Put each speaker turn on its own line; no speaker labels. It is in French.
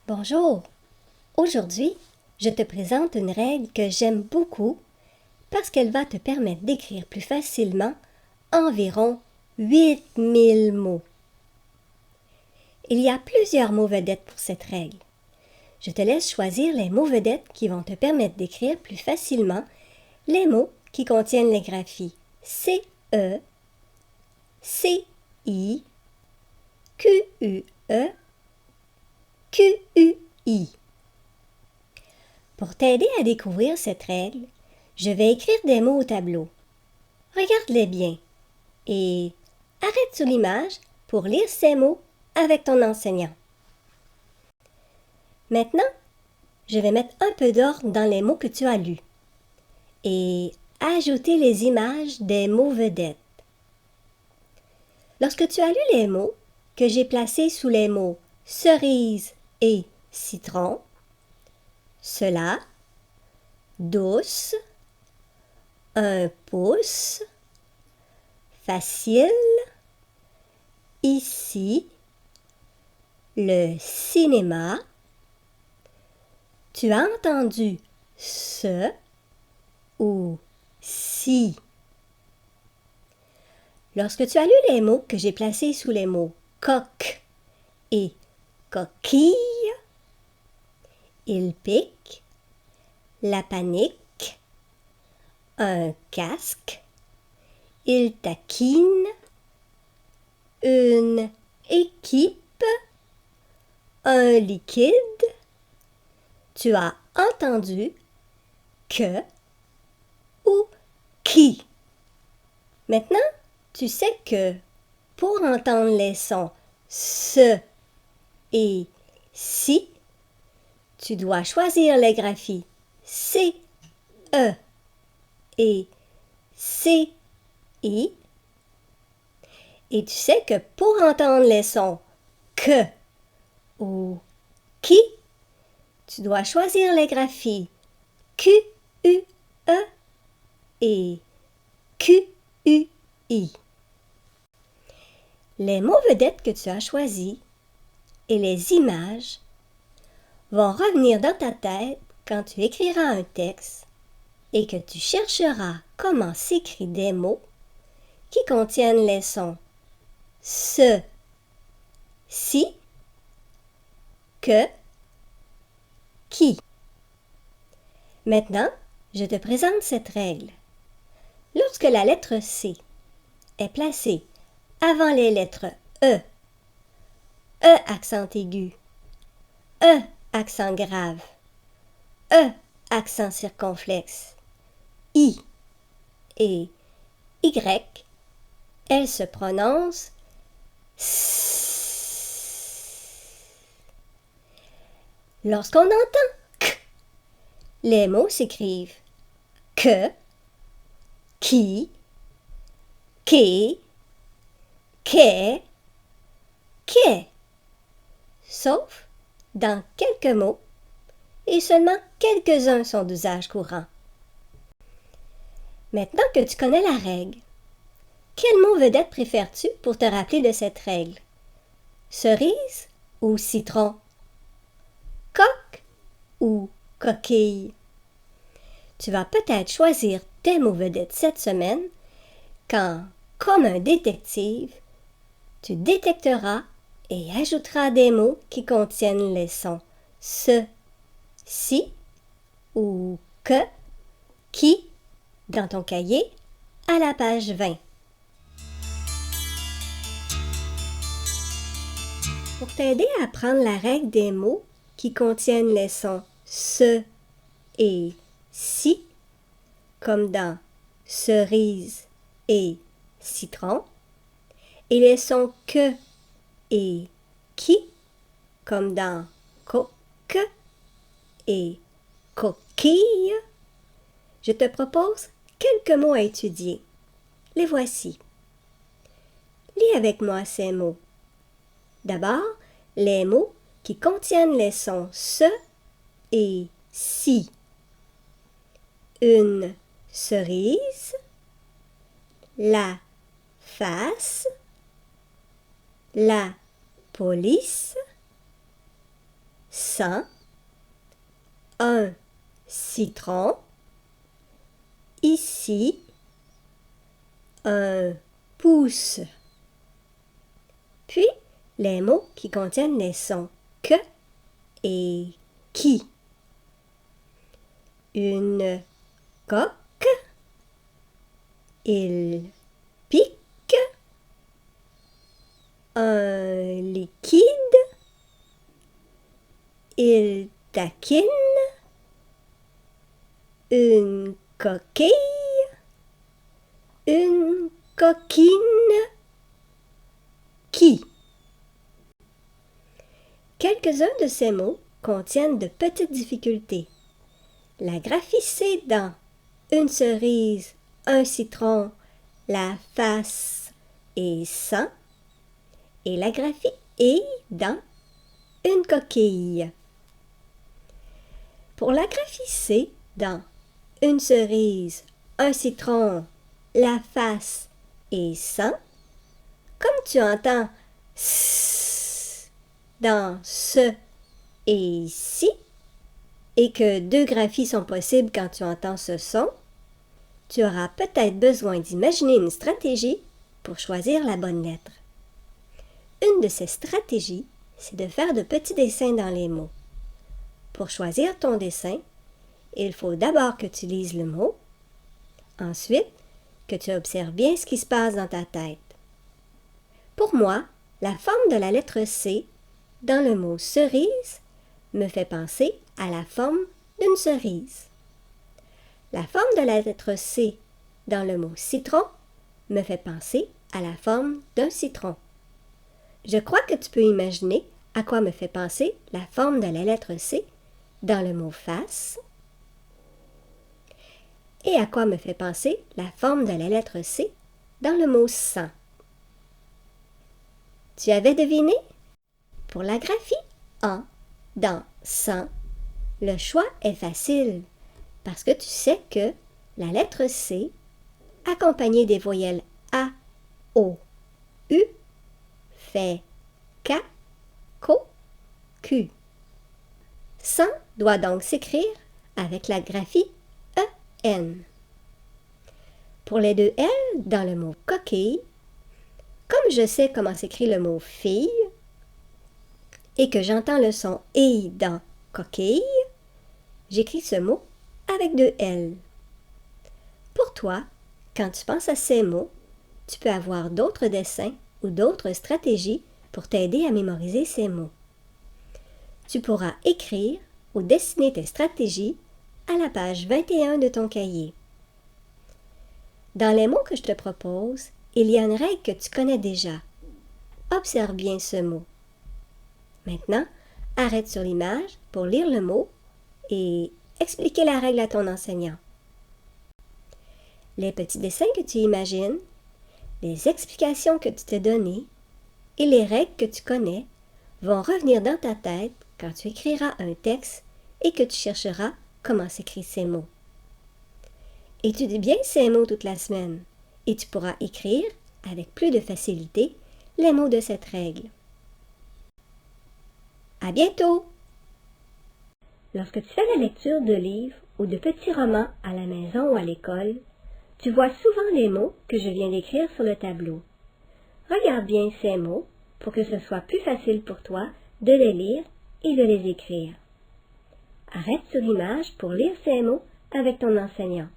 Bonjour! Aujourd'hui, je te présente une règle que j'aime beaucoup parce qu'elle va te permettre d'écrire plus facilement environ 8000 mots. Il y a plusieurs mots vedettes pour cette règle. Je te laisse choisir les mots vedettes qui vont te permettre d'écrire plus facilement les mots qui contiennent les graphies CE, CI, QUE, QUI. Pour t'aider à découvrir cette règle, je vais écrire des mots au tableau. Regarde-les bien et arrête sur l'image pour lire ces mots avec ton enseignant. Maintenant, je vais mettre un peu d'ordre dans les mots que tu as lus et ajouter les images des mots vedettes. Lorsque tu as lu les mots que j'ai placés sous les mots cerise et citron, cela, douce, un pouce, facile, ici, le cinéma. Tu as entendu ce ou si. Lorsque tu as lu les mots que j'ai placés sous les mots coq et coquille, il pique, la panique, un casque, il taquine, une équipe, un liquide, tu as entendu que ou qui. Maintenant, tu sais que pour entendre les sons ce et si, tu dois choisir les graphies C, E et C, I. Et tu sais que pour entendre les sons que ou qui, tu dois choisir les graphies Q, U, E et Q, U, I. Les mots vedettes que tu as choisis et les images vont revenir dans ta tête quand tu écriras un texte et que tu chercheras comment s'écrit des mots qui contiennent les sons ce, si, que, qui. Maintenant, je te présente cette règle. Lorsque la lettre C est placée avant les lettres E, E accent aigu, E accent grave, E accent circonflexe, I et Y, elle se prononce S. Lorsqu'on entend K, les mots s'écrivent que, qui, qué, quai, quai, sauf dans quelques mots et seulement quelques-uns sont d'usage courant. Maintenant que tu connais la règle, quel mot vedette préfères-tu pour te rappeler de cette règle? Cerise ou citron? Coq ou coquille? Tu vas peut-être choisir tes mots vedettes cette semaine quand, comme un détective, tu détecteras et ajouteras des mots qui contiennent les sons ce, si ou que, qui dans ton cahier à la page 20. Pour t'aider à apprendre la règle des mots qui contiennent les sons ce et si, comme dans cerise et citron, et les sons que et qui, comme dans coq et coquille, je te propose quelques mots à étudier. Les voici. Lis avec moi ces mots. D'abord, les mots qui contiennent les sons ce et si. Une cerise, la face, la police, 100, un citron, ici, un pouce. Puis, les mots qui contiennent les sons que et qui. Une coque, il pique, un liquide, il taquine, une coquille, une coquine, qui. Quelques-uns de ces mots contiennent de petites difficultés. La graphie C dans une cerise, un citron, la face et 100, et la graphie E dans une coquille. Pour la graphie C dans une cerise, un citron, la face et 100, comme tu entends S dans ce et ici, et que deux graphies sont possibles quand tu entends ce son, tu auras peut-être besoin d'imaginer une stratégie pour choisir la bonne lettre. Une de ces stratégies, c'est de faire de petits dessins dans les mots. Pour choisir ton dessin, il faut d'abord que tu lises le mot, ensuite que tu observes bien ce qui se passe dans ta tête. Pour moi, la forme de la lettre C dans le mot cerise me fait penser à la forme d'une cerise. La forme de la lettre C dans le mot citron me fait penser à la forme d'un citron. Je crois que tu peux imaginer à quoi me fait penser la forme de la lettre C dans le mot face et à quoi me fait penser la forme de la lettre C dans le mot 100. Tu avais deviné? Pour la graphie en dans 100, le choix est facile parce que tu sais que la lettre C, accompagnée des voyelles A, O, U, fait K, Co, Q. 100 doit donc s'écrire avec la graphie EN. Pour les deux L dans le mot coquille, comme je sais comment s'écrit le mot fille et que j'entends le son I dans coquille, j'écris ce mot avec deux L. Pour toi, quand tu penses à ces mots, tu peux avoir d'autres dessins ou d'autres stratégies pour t'aider à mémoriser ces mots. Tu pourras écrire ou dessiner tes stratégies à la page 21 de ton cahier. Dans les mots que je te propose, il y a une règle que tu connais déjà. Observe bien ce mot. Maintenant, arrête sur l'image pour lire le mot et expliquer la règle à ton enseignant. Les petits dessins que tu imagines, les explications que tu t'es données et les règles que tu connais vont revenir dans ta tête quand tu écriras un texte et que tu chercheras comment s'écrivent ces mots. Étudie bien ces mots toute la semaine et tu pourras écrire avec plus de facilité les mots de cette règle. À bientôt! Lorsque tu fais la lecture de livres ou de petits romans à la maison ou à l'école, tu vois souvent les mots que je viens d'écrire sur le tableau. Regarde bien ces mots pour que ce soit plus facile pour toi de les lire et de les écrire. Arrête sur image pour lire ces mots avec ton enseignant.